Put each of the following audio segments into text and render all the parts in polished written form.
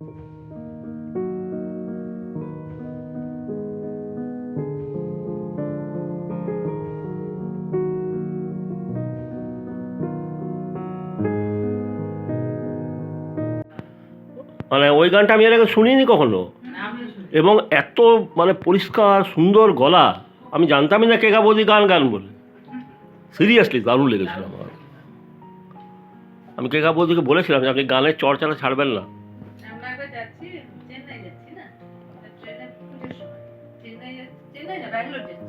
মানে ওই গানটা আমি এর আগে শুনিনি কখনো, এবং এত মানে পরিষ্কার সুন্দর গলা, আমি জানতামই না কেকা বৌদি গান গান বলে। সিরিয়াসলি দারুণ লেগেছিল আমার। আমি কেকা বৌদিকে বলেছিলাম যে আপনি গানের চর্চাটা ছাড়বেন না। আমরা একবার যাচ্ছি, চেন্নাই যাচ্ছি না, ট্রেনে পুজোর সময় চেন্নাই না ব্যাঙ্গালোর যাচ্ছি।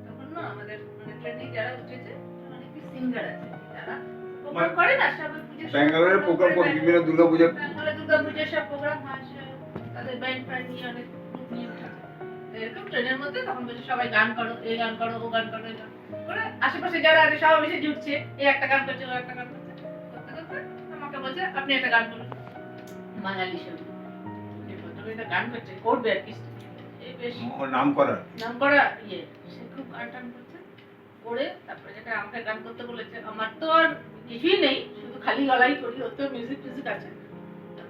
তখন না আমাদের মানে ট্রেনে যারা উঠেছে অনেক সিঙ্গার আছে, যারা প্রোগ্রাম করে না সব পুজোর ব্যাঙ্গালোরের প্রোগ্রাম করে, বিভিন্ন দুর্গাপূজা দুর্গাপূজার সব প্রোগ্রাম হয়, তাদের ব্যান্ড ফ্যান্ড নিয়ে অনেক গ্রুপ নিয়ে উঠেছে। এরকম ট্রেনের মধ্যে তখন বলছে সবাই গান করো, এই গান করো, ও গান করো, এই গান করে আশেপাশে যারা আছে সবাই এসে জুটছে, এই একটা গান করছে, ও একটা গান করছে, করতে করতে আমাকে বলছে আপনি একটা গান করুন। বাঙালি সঙ্গীত প্রথমে এটা গান করছে, করবে আর কি, এই বেশ নাম করা ইয়ে, সে খুব গান টান করছে করে তারপরে যেটা আমাকে গান করতে বলেছে। আমার তো আর কিছুই নেই, শুধু খালি গলাই করি, ওর তো মিউজিক টিউজিক আছে।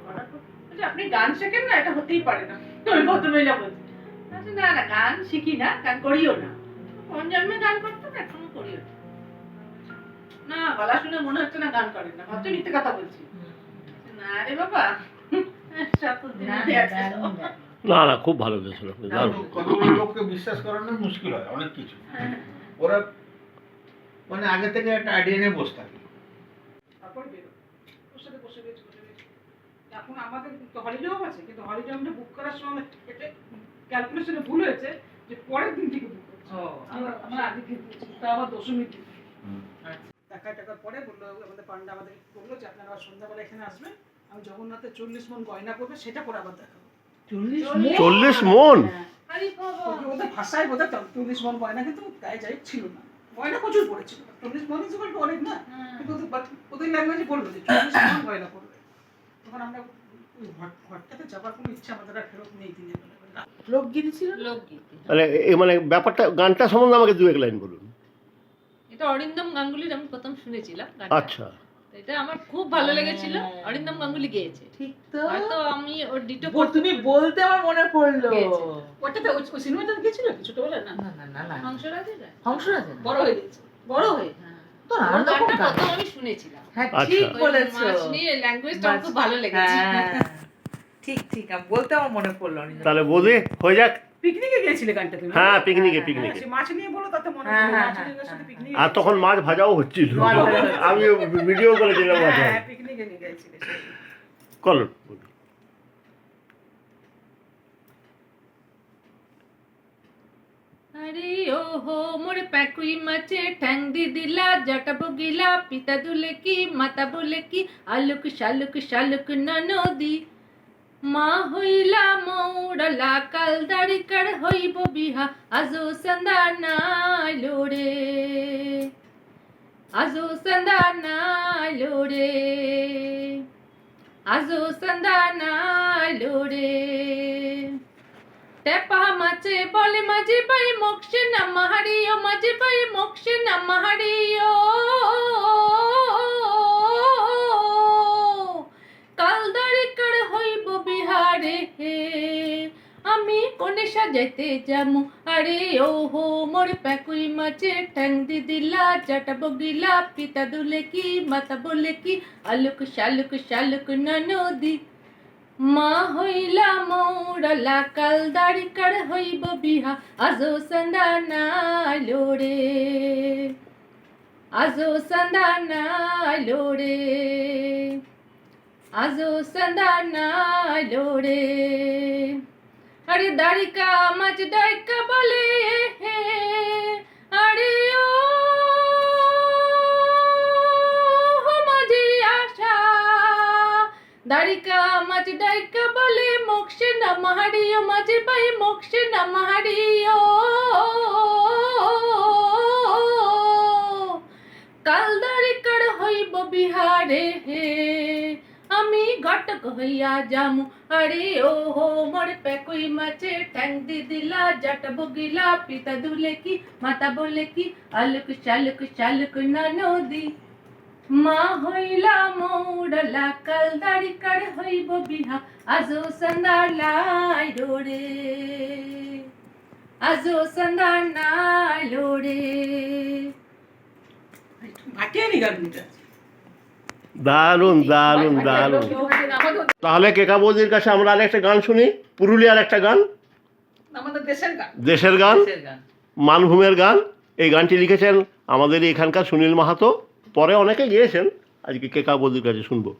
করার পর বলছে আপনি গান শেখেন না, এটা হতেই পারে না। ওই ভদ্রমহিলা বলছে, আচ্ছা না না গান শিখি না, গান করিও না, কোন জন্মে গান করতাম এখনো করিও না, গলা শুনে মনে হচ্ছে না গান করেন না, ভাবছো মিথ্যে কথা বলছি। না রে বাবা, না না, খুব ভালো গেছিল, দারুণ। লোককে বিশ্বাস করানো মুশকিল হয় অনেক কিছু। ওরা মানে আগে থেকে একটা আইডিয়া নিয়ে বসে থাকে। তারপর বেরো ওর সাথে বসে গেছি। এখন আমাদের হলিডেও আছে, কিন্তু হলিডে আমরা বুক করার সময় এটা ক্যালকুলেশনে ভুল হয়েছে যে পরের দিন থেকে বুক করছি। আমরা আগে কিন্তু তা আবার দশমীর দিন দেখা টাকার পরে বললো আমাদের পান্ডা আমাদের বললো যে আপনারা সন্ধ্যাবেলা এখানে আসবেন, আমি জগন্নাথের 40 মন গয়না করবে, সেটা করে আবার দেখাবো। 40 মন? ওদের ভাষায় বোধহয় 40 মন গয়না, কিন্তু গায়ে যাই ছিল না, গয়না প্রচুর পড়েছিল। 40 মন হিসেবে অনেক না, কিন্তু ওদের ল্যাঙ্গুয়েজে বললো যে 40 মন গয়না করবে। তখন আমরা ওই ঘরটাতে যাবার কোনো ইচ্ছা আমাদের আর ফেরত নেই। দিনের বেলা লোকগীত ছিল, লোকগীত। মানে মানে ব্যাপারটা, গানটা সম্বন্ধে আমাকে দু এক লাইন বলুন। এটা অরিন্দম গাঙ্গুলির আমি প্রথম শুনেছিলাম। আচ্ছা, এটা আমার খুব ভালো লেগেছিল, অরিন্দম গাঙ্গুলি গেয়েছে। ঠিক তো, হয়তো আমি ওর ডিটো তুমি বলতে আমার মনে পড়লো। ওটাতে ওই সিনেমাটা গেছিল কি ছোটবেলা? না না না না না, হংসরাজে হংসরাজে বড় হয়ে গেছে, বড় হয়ে। তো আর গানটা প্রথম আমি শুনেছিলাম। হ্যাঁ আচ্ছা। ঠিক বলেছো, মাছ নিয়ে ল্যাঙ্গুয়েজটা আমার খুব ভালো লেগেছে। হ্যাঁ, ঠিক ঠিক, আমি বলতে আমার মনে পড়লো। তাহলে বৌদি হয়ে যাক। পিকনিকে গিয়েছিলে গানটা তুমি? হ্যাঁ, পিকনিকে হ্যাঁ, পিকনিকে। সে মাছ নিয়ে বলো, তাতে মনে হ্যাঁ, পড়লো হ্যাঁ, মাছ হ্যাঁ, নিয়ে সাথে পিকনিক। আর তখন মাছ ভাজাও হচ্ছিল, মাছ ভাজা হচ্ছিল। আমি ভিডিও করেছিলাম। হ্যাঁ, পিকনিকে নিয়ে গিয়েছিলে। কলর আরে ও হো মোর প্যাকুই মাছে ঠ্যাং দি দিলা, জটা বগিলা, পিতা দুলে কি, মাতা বলে কি, আলুক শালুক শালুক ননদি, মা হইলা মৌড়লা, কাল দাড়িকার হইব বিহা, আজো সন্দা নাইলো রে, আজো সন্দা নাইলো রে, আজো সন্দা নাইলো রে। টেপা মাছে বলে মাঝে পাই মোক্ষে না মাহারিও, মাঝে পাই মোক্ষে না মাহারিও, কাল দাড়িকার হইব বিহারে, আমি কোনে সাজাইতে যামু, আরে ও হো মোর প্যাকুই মাছে ঠ্যাং দি দিলা, জটা বগিলা, পিতা দুলে কি, মাতা বলে কি, আলুক শালুক শালুক ননদি, মা হইলা মৌড়লা, কাল দাড়িকার হইব বিহা, আজো সন্দা নাইলো রে, আজো সন্দা নাইলো রে, আজো সন্দা নাইলো রে। আরে দাড়িকা মাছ ডাইকা বলে, আরে ও মাঝি আশা, দাড়িকা মাছ ডাইকা বলে মোক্ষে না মাহারিও, মাঝে পাই মোক্ষে না মাহারিও, কাল দাড়িকার হইব বিহারে, আমি ঘটক হইয়া যামু, আরে ও হো মোর প্যাকুই মাছে ঠ্যাং দি দিলা, জটা বগিলা, পিতা দুলে কি, মাতা বলে কি, আলুক শালুক শালুক ননদি। মা হইলা মৌড়লা কাল দাড়ি কাড়ে হইব বিহা আজো সন্ধ্যার লাই ডোরে আজো সন্ধ্যার নাই লোরে। ভাটিয়ালি গান দুটা দারুণ দারুণ দারুণ। তাহলে কেকা বৌদির কাছে আমরা আরেকটা গান শুনি, পুরুলিয়ার একটা গান, আমাদের দেশের গান। দেশের গান, দেশের গান। মানভূমের গান। এই গানটি লিখেছেন আমাদের এখানকার সুনীল মাহাতো, পরে অনেকে গিয়েছেন, আজকে কেকা বৌদির কাছে শুনবো।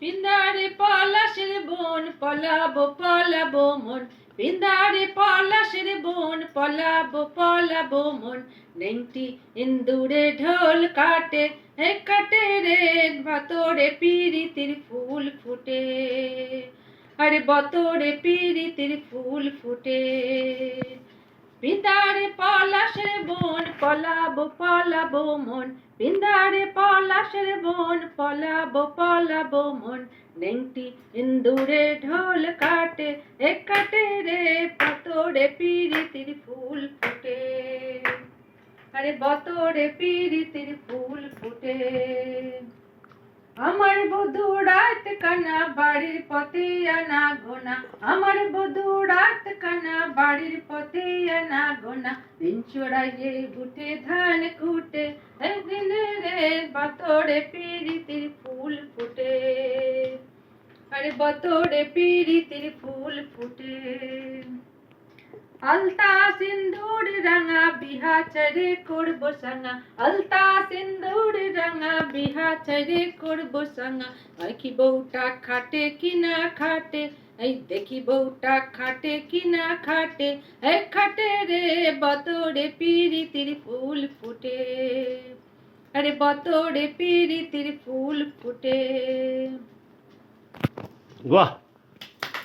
পিন্দারে পলাশের বোন পলাবো পলাবো মন, পিন্দারে পলাশের বোন পলাবো পলাবো মন, নেংটি ইন্দুরে ঢোল কাটে হে কাটে রে বতরে পিরিতির ফুল ফুটে, আরে বতরে পিরিতির ফুল ফুটে। পিন্দারে পলাশের বোন পলাবো পলাবো মন, পিন্দারে পলাশের বোন পলাবো পলাবো মন, নেংটি ইন্দুরে ঢোল কাটে এ কাটে রে বতরে পিরিতির ফুল ফুটে, আরে বতরে পিরিতির ফুল ফুটে। আমার বধূ রাত কানা বাড়ির পথে আনা গোনা, আমার বধূ রাত কানা বাড়ির পথে আনা গোনা, দিন চড়াইয়ে বুটে ধান কুটে একদিন রে বতরে পিরিতির ফুল ফুটে, আরে বতরে পিরিতির ফুল ফুটে। আলতা সিন্দুর রাঙা বিহা ছেড়ে করবো সাঙ্গা, আলতা সিন্দুর রাঙা বিহা ছেড়ে করবো সাঙ্গা, দেখি বউটা খাটে কি না খাটে, এই দেখি বউটা খাটে কি না খাটে, এই খাটে রে বতরে পিরিতির ফুল ফুটে, আরে বতরে পিরিতির ফুল ফুটে। বাহ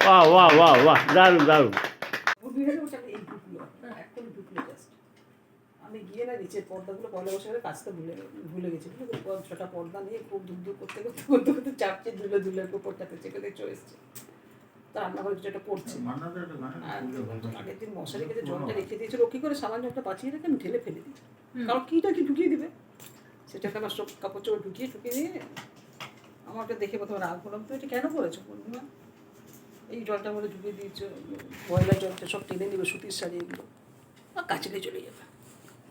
বাহ বাহ বাহ বাহ, দারুণ দারুণ। এখন ঢুকলো জাস্ট আমি গিয়ে না নিচের পর্দাগুলো পয়লা বছরের কাজটা ভুলে গেছি, 6টা পর্দা নিয়ে খুব ধুক করতে করতে করতে করতে চাপছে দুলের উপরটাতে চেপে চলে এসছে। তা রান্নাঘরে কিছু একটা করছে, আগের দিন মশারি কেটে জলটা রেখে দিয়েছিল, ও কী করে সামান্য একটা বাঁচিয়ে রেখে আমি ঢেলে ফেলে দিই, কারণ কীটা কি ঢুকিয়ে দিবে, সেটাকে আমার সব কাপড় চোপড় ঢুকিয়ে দিয়ে আমাকে দেখে প্রথমে রাগ হলাম, তো এটা কেন করেছো পূর্ণিমা, এই জলটার মধ্যে ঢুকিয়ে দিয়েছো, ময়লা জলটা সব টেনে নেবে সুতির শাড়ি এগুলো, আর কাচিলে চলে যাবে,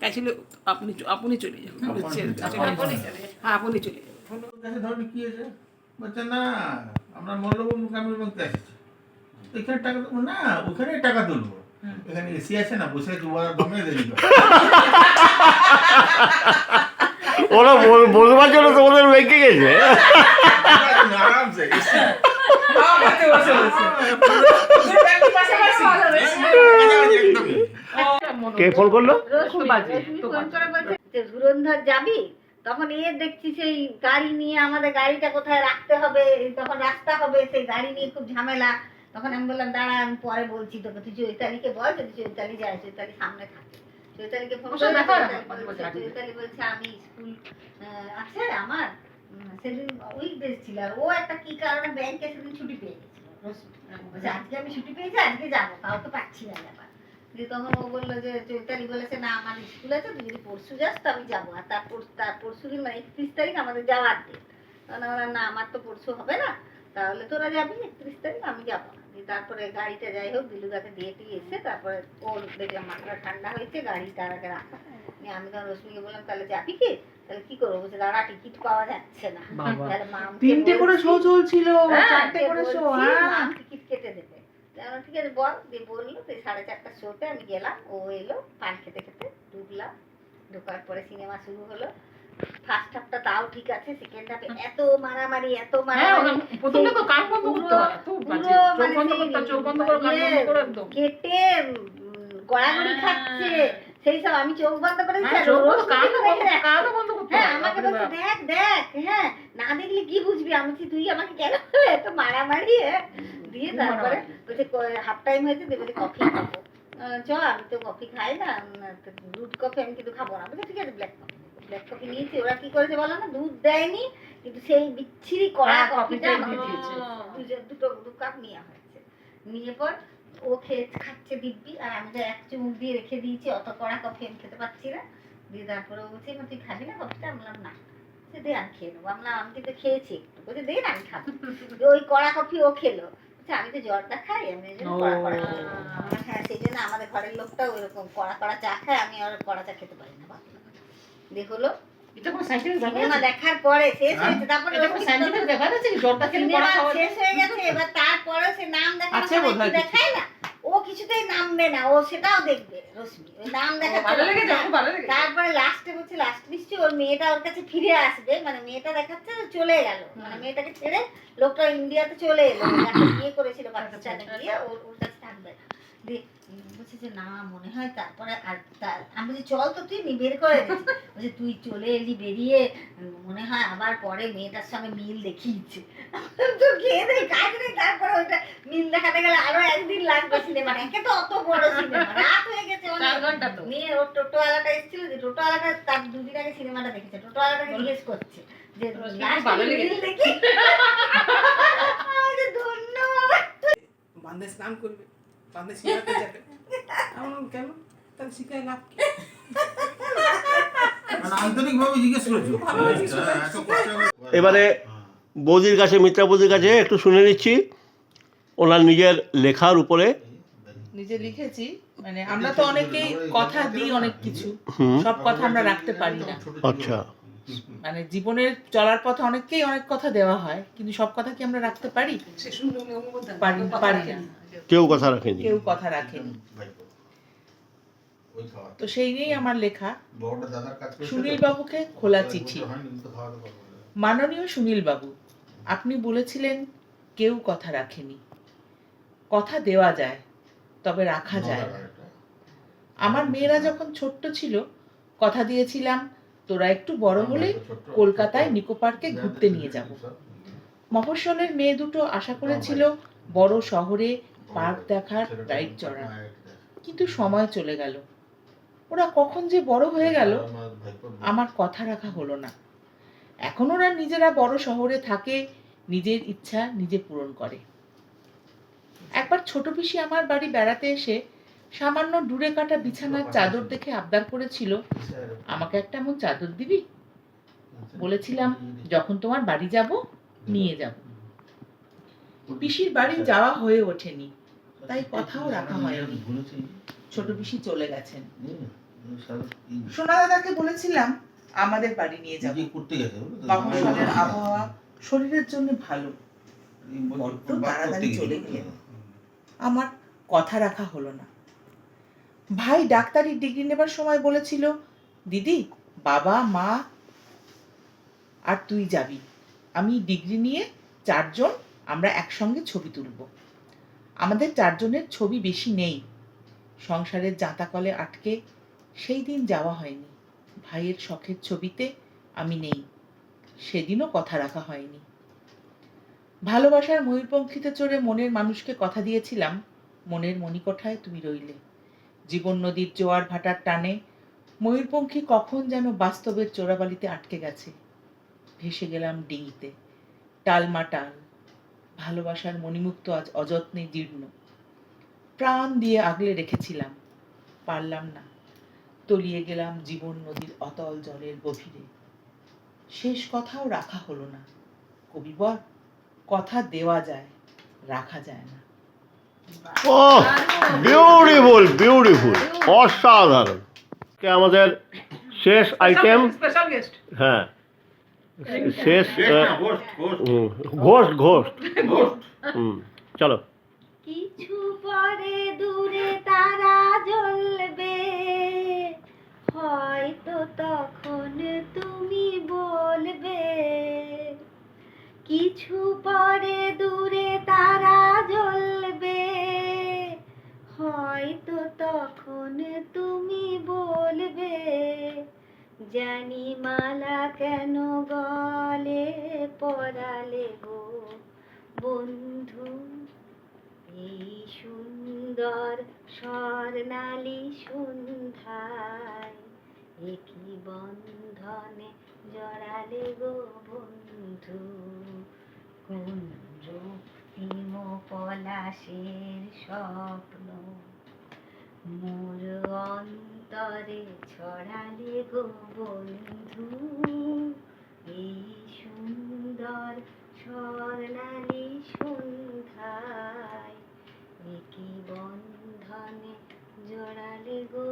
কাচিলে আপনি চলে যাবেন, হ্যাঁ আপনি চলে যাবেন। কাছে ধরনি কি হয়েছে, বলছে না আমরা মল্লবাবু গ্রামের মধ্যে এসেছি, এখানে টাকা দেবো না, ওখানে টাকা তুলবো, এখানে এসি আছে না, বসে আছে ওরা দমে দেরি করে। ওরা বলবার জন্য তোমাদের ব্যাংকে গেছে। আরামসে এসি কে ফোন করলো? ধুরন্ধর যাবি তখন দেখছি সেই গাড়ি নিয়ে, আমাদের গাড়িটা কোথায় রাখতে হবে, তখন রাস্তা হবে, সেই গাড়ি নিয়ে খুব ঝামেলা। তখন আমি বললাম দাঁড়া আমি পরে বলছি তোকে, তুই চৈতালিকে বল, যদি চৈতালি যায়, চৈতালি সামনে থাকে, চৈতালিকে ফোন করে, চৈতালি বলছে আমি স্কুল আছে আমার, সেদিন উইকডেজ ছিল, আর ও একটা কি কারণে ব্যাংকে সেদিন ছুটি পেয়ে গেছিল, বলছে আজকে আমি ছুটি পেয়েছি, আজকে যাবো, তাও তো পাচ্ছি না ব্যাপার। দিয়ে তখন ও বললো যে চৈতালি বলেছে না আমার স্কুল আছে, তুই যদি পরশু যাস তো আমি যাবো, আর তার পরশু দিন মানে 31 তারিখ আমাদের যাওয়ার ডেট। তখন আমরা না আমার তো পরশু হবে না, তাহলে তোরা যাবি 31 তারিখ, আমি যাবো না। দিয়ে তারপরে গাড়িটা যাই হোক দিলুদাকে দিয়ে টিয়ে এসে তারপরে ওর দেখলাম মাথাটা ঠান্ডা হয়েছে, গাড়ি তার আগে রাখা। নিয়ে আমি তখন রশ্মিকে বললাম তাহলে যাবি কি, তাহলে কি করবো, বলছে দাঁড়া টিকিট পাওয়া যাচ্ছে না, তাহলে মা 3টে করে শো চলছিল, 4টে করে শো, টিকিট কেটে দেবে। ঠিক আছে বল, দিয়ে বললো, তো 4:30 শোতে আমি গেলাম, ও এলো, পান খেতে খেতে ঢুকলাম, ঢোকার পরে সিনেমা শুরু হলো। ফার্স্ট হাফটা তাও ঠিক আছে, সেকেন্ড হাফে এত মারামারি এত মারামারি, প্রথমে তো কান বন্ধ করতে হয়, খুব বাজে, চোখ বন্ধ করতে, চোখ বন্ধ করে কান বন্ধ করে একদম কেটে গড়াগড়ি খাচ্ছে, সেই সব আমি চোখ বন্ধ করে হ্যাঁ, চোখ বন্ধ, কানও বন্ধ করতে হ্যাঁ হয়। আমাকে বলছে দেখ দেখ, হ্যাঁ না দেখলে কি বুঝবি, আমি বলছি তুই আমাকে কেন এত মারামারি, দিয়ে তারপরে বলছে হাফ টাইম হয়েছে, দিয়ে বলছে কফি খাবো, চ আমি তো কফি খাই না, দুধ কফি আমি কিন্তু খাবো না, বলছে ঠিক আছে ব্ল্যাক কফি নিয়েছি। ওরা কি করেছে বলো না, দুধ দেয়নি কিন্তু সেই বিচ্ছিরি কড়া কফিটা দু কাপ নেওয়া হয়েছে, নিয়ে পর ও খাচ্ছে দিব্যি, আর আমি তো এক চুমুক দিয়ে রেখে দিয়েছি, অত কড়া কফি আমি খেতে পারছি না। দিয়ে তারপরে ও বলছে তুই খাবি না কফিটা, আমি বললাম না, সে দে আমি খেয়ে নেবো। আমরা আমি কিন্তু খেয়েছি একটু, বলছে দে না আমি খাবো। ওই কড়া কফি ও খেলো, বলছে আমি তো জলটা খাই, আমি এই জন্য কড়া কড়া খাই। আমরা হ্যাঁ সেই জন্য আমাদের ঘরের লোকটাও ওইরকম কড়া কড়া চা খায়, আমি আর কড়া চা খেতে পারি না। দেখলো এটা কোনো সাইন্টিফিক ব্যাপার সিনেমা আছে? দেখার পরে শেষ হয়েছে, তারপরে এটা কোনো সাইন্টিফিক ব্যাপার আছে কি জলটা খেলে সিনেমা কড়া খাওয়া শেষ হয়ে গেছে, এবার তারপরে সে নাম আছে দেখানো বোধহয় দেখায় না, ও কিছুতেই নামবে না, ও সেটাও দেখবে রশ্মি, ওই নাম দেখা ভালো লেগেছে, খুব ভালো লেগেছে। তারপরে লাস্টে বলছে লাস্ট নিশ্চয়ই ওর মেয়েটা ওর কাছে ফিরে আসবে, মানে মেয়েটা দেখাচ্ছে যে চলে গেল, মানে মেয়েটাকে ছেড়ে লোকটা ইন্ডিয়াতে চলে এলো, যাকে বিয়ে করেছিল পাকিস্তানে গিয়ে ওর ওর কাছে থাকবে। দিয়ে বলছে যে না মনে হয় তারপরে আর আমি বলছি চল তো তুই বের করে দিচ্ছি, বলছে তুই চলে এলি বেরিয়ে, মনে হয় আবার পরে মেয়েটার সঙ্গে মিল দেখিয়েছে। তো খেয়ে দেয় কাজ নেই, তারপরে ওইটা মিল দেখাতে গেলে আরো একদিন লাগবে সিনেমা, একে তো অত বড় সিনেমা, রাত হয়ে গেছে 4 ঘন্টা তো। নিয়ে ওর টোটোওয়ালাটা এসেছিল, যে টোটোওয়ালাটা তার দুদিন আগে সিনেমাটা দেখেছে, টোটোওয়ালাটাকে জিজ্ঞেস করছে যে রশ্মি last ভালো মিল লেগেছে। দেখি। আমি বলছি, ধন্যবাদ। বান্ধে স্নান করবে, বান্ধে শিখাতে যাবে। আমার কেন তাহলে শিখায় লাভ কি? মানে আন্তরিকভাবে জিজ্ঞেস করেছো। এত কষ্ট করে- এবারে বৌদির কাছে, মিত্রা বৌদির কাছে একটু শুনে নিচ্ছি ওনার নিজের লেখার উপরে। নিজে লিখেছি, মানে আমরা তো অনেকেই কথা দিই অনেক কিছু, হুম। সব কথা আমরা রাখতে পারি না। আচ্ছা। মানে জীবনের চলার পথে অনেককেই অনেক কথা দেওয়া হয়, কিন্তু সব কথা কি আমরা রাখতে পারি? পারি না, কেউ কথা রাখেনি। কেউ কথা রাখেনি। ওই খাওয়া। তো সেই নিয়েই আমার লেখা। বড়টা দাদার কাজ করেছে তো? সুনীল বাবুকে খোলা চিঠি। হয়নি, তো খাওয়াতে পারবো না। মাননীয় সুনীল বাবু, আপনি বলেছিলেন কেউ কথা রাখেনি। কথা দেওয়া যায়, তবে রাখা যায় না। আমার মেয়েরা যখন ছোট্ট ছিল কথা দিয়েছিলাম তোরা একটু বড় হলে কলকাতায় নিকো পার্কে ঘুরতে নিয়ে যাব। মফস্বলের মেয়ে দুটো আশা করেছিল বড় শহরে পার্ক দেখার, রাইড চড়ার, কিন্তু সময় চলে গেল। ওরা কখন যে বড় হয়ে গেল, আমার কথা রাখা হলো না। এখন ওরা নিজেরা বড় শহরে থাকে, নিজের ইচ্ছা নিজে পূরণ করে। একবার ছোট পিসি আমার বাড়ি বেড়াতে এসে সামান্য দূরে কাটা বিছানার চাদর দেখে আবদার করেছিল, আমাকে একটা এমন চাদর দিবি? বলেছিলাম যখন তোমার বাড়ি যাব নিয়ে যাব। পিসির বাড়ি যাওয়া হয়ে ওঠেনি, তাই কথাও রাখা হয়নি। ছোট পিসি চলে গেছেন। সোনা দাদাকে বলেছিলাম আমাদের বাড়ি নিয়ে যাব, করতে গেছে মফস্বলের আবহাওয়া শরীরের জন্য ভালো। বড্ড তাড়াতাড়ি চলে গেলেন, আমার কথা রাখা হলো না। ভাই ডাক্তারি ডিগ্রি নেবার সময় বলেছিল, দিদি বাবা মা আর তুই যাবি, আমি ডিগ্রি নিয়ে 4 জন আমরা একসঙ্গে ছবি তুলব। আমাদের 4 জনের ছবি বেশি নেই, সংসারের জাঁতাকলে আটকে সেই দিন যাওয়া হয়নি। ভাইয়ের শখের ছবিতে আমি নেই, সেদিনও কথা রাখা হয়নি। ভালোবাসার ময়ূরপঙ্খীতে চড়ে মনের মানুষকে কথা দিয়েছিলাম, মনের মণিকোঠায় তুমি রইলে। জীবন নদীর জোয়ার ভাটার টানে ময়ূরপঙ্খী কখন যেন বাস্তবের চোরাবালিতে আটকে গেছে। ভেসে গেলাম ডিঙিতে, টালমাটাল। ভালোবাসার মণিমুক্ত আজ অযত্নে জীর্ণ। প্রাণ দিয়ে আগলে রেখেছিলাম, পারলাম না, তলিয়ে গেলাম জীবন নদীর অতল জলের গভীরে। শেষ কথাও রাখা হলো না। কবিবর, কথা দেওয়া যায়, রাখা যায় না। ওহ, বিউটিফুল বিউটিফুল, অসাধারণ। আমাদের শেষ আইটেম, স্পেশাল গেস্ট। হ্যাঁ শেষ ঘোস্ট ঘোস্ট। চলো। কিছু পরে দূরে তারা জ্বলবে, হয়তো তখন তুমি বলবে। কিছু পরে দূরে তারা জ্বলবে, হয়তো তখন তুমি বলবে, জানি মালা কেন গলে পরালে গো বন্ধু, এই সুন্দর স্বর্ণালী সন্ধ্যায় একই বন্ধনে জড়ালে গো বন্ধু। কোন রক্তিম পলাশের স্বপ্ন মোর অন্তরে ছড়ালে গো বন্ধু, এই সুন্দর স্বর্ণালী সন্ধ্যায় কি বন্ধনে জড়ালে গো